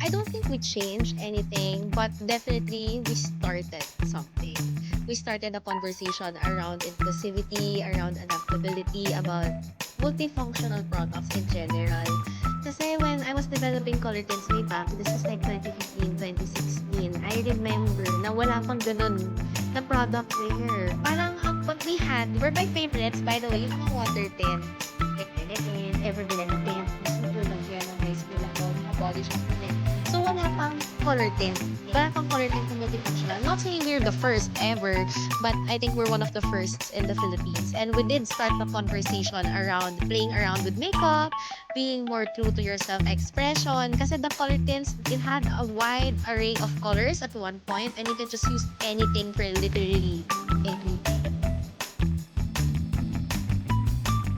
I don't think we changed anything, but definitely we started something. We started a conversation around inclusivity, around adaptability, about multifunctional products in general. Kasi when I was developing Color Tints way back, this was like 2015, 2016, I remember na wala pang ganun na product there. Parang what we had were my favorites, by the way, yung mga water tints. Like Benetint, Evervillian na tint, super lang yan ng high school ako, mga body shop na tint. So wala pang color tint. Wala pang color tint na multifunctional. Not saying we're the first ever, but I think we're one of the first in the Philippines. And we did start the conversation around playing around with makeup, being more true to your self-expression. Kasi the color tints, it had a wide array of colors at one point, and you can just use anything for literally anything.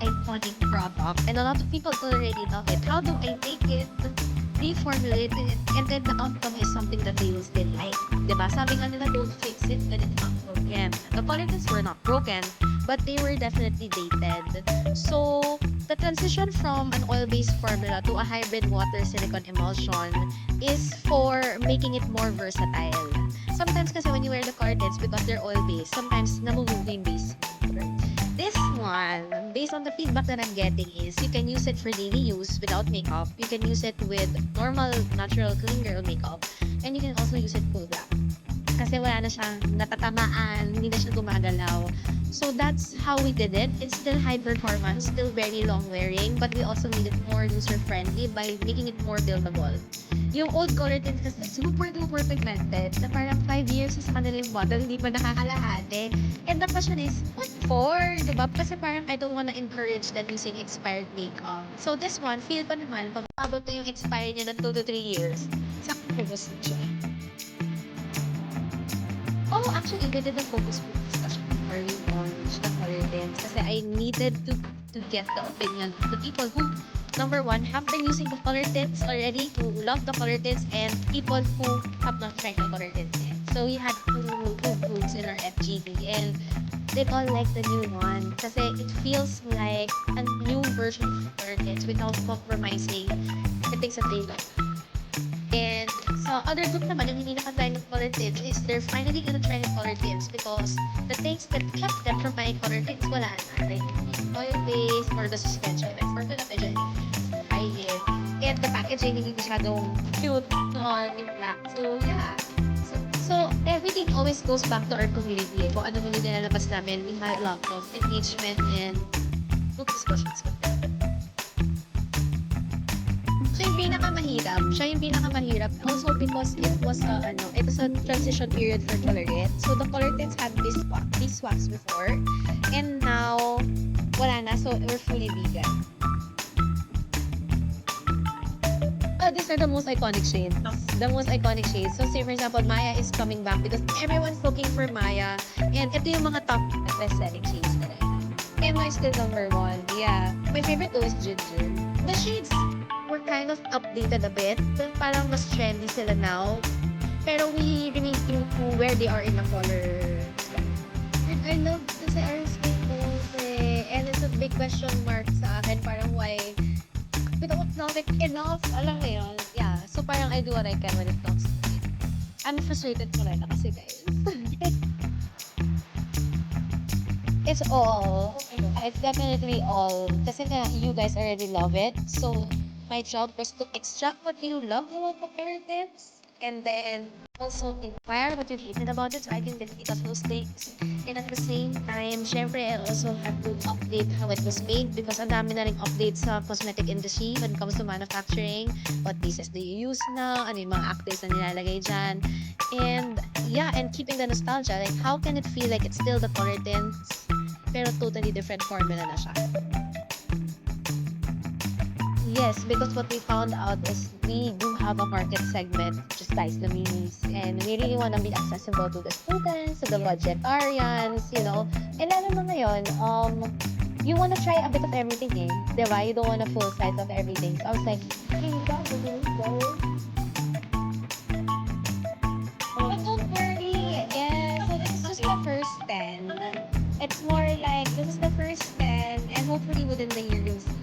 Iconic product, and a lot of people already love it. How do I make it, reformulate it, and then the outcome is something that they will still like? Diba? Sabi nga nila, don't fix it, then it's not broken. The qualities were not broken, but they were definitely dated. So, the transition from an oil-based formula to a hybrid water silicone emulsion is for making it more versatile. Sometimes kasi when you wear the cartons, because they're oil-based, sometimes namumove yung base. This one, based on the feedback that I'm getting, is you can use it for daily use without makeup. You can use it with normal, natural, clean girl makeup. And you can also use it full black. Kasi wala na siyang natatamaan, hindi na siya gumagalaw. So that's how we did it. It's still high performance, still very long wearing, but we also made it more user-friendly by making it more buildable. Yung old color tints kasi super duper pigmented na parang 5 years sa kanila yung bottle, hindi pa nakakalahati. And the question is, what for? Diba? Kasi parang I don't wanna encourage them using expired makeup. So this one, feel pa naman, pag abot na yung expired niya ng 2 to 3 years, sakit siya. Oh, actually, we did the focus group discussion before we launched the color tints kasi I needed to get the opinion of the people who, number one, have been using the color tints already, who love the color tints, and people who have not tried the color tints yet. So we had two groups in our FGD, and they all like the new one kasi it feels like a new version of color tints without compromising the things that they love. And sa other group naman, yung hindi nakatry ng color tints is they're finally gonna try the color tints because the things that kept them from buying color tints, wala na. Like, oil base or the suspension. Like, for the medyo high-end. And the packaging, hindi masyadong cute on yung black. So, yeah. So, everything always goes back to our community. Kung ano yung nilalabas namin, we had a lot of engagement and book discussions with them. Siya yung pinakamahirap. Also because it was a transition period for color tints. So the color tints had these wax before, and now wala na. So we're fully vegan. These are the most iconic shades. The most iconic shades. So say for example, Maya is coming back because everyone's looking for Maya, and ito yung mga top best-selling shades na rin. Emma is still number 1. Yeah. My favorite though is Ginger. The shades were kind of updated a bit. Parang mas trendy sila now. Pero we remain true to where they are in the color. And I love kasi our skin tones eh. And it's a big question mark sa akin. Parang why we don't know it enough. Alam mo yun? Yeah. So parang I do what I can when it comes to it. I'm frustrated ko rin na kasi guys. It's all. It's definitely all. Kasi nga, you guys already love it. So, my job was to extract what you love about the color tints and then also inquire what you hated about it so I can get rid of those things. And at the same time, syempre, I also have to update how it was made because ang dami na ring updates sa cosmetic industry when it comes to manufacturing. What pieces do you use now? Ano yung mga actives na nilalagay dyan? And yeah, and keeping the nostalgia. Like, how can it feel like it's still the color tints pero totally different formula na siya? Yes, because what we found out is we do have a market segment which is guys the minis, and we really want to be accessible to the students, to the budgetarians, you know. And lalo na ngayon, you want to try a bit of everything eh. Diba? You don't want a full size of everything. So I was like, hey, but don't worry. Yeah, so this is just the first 10. It's more like, this is the first 10, and hopefully within the year you'll see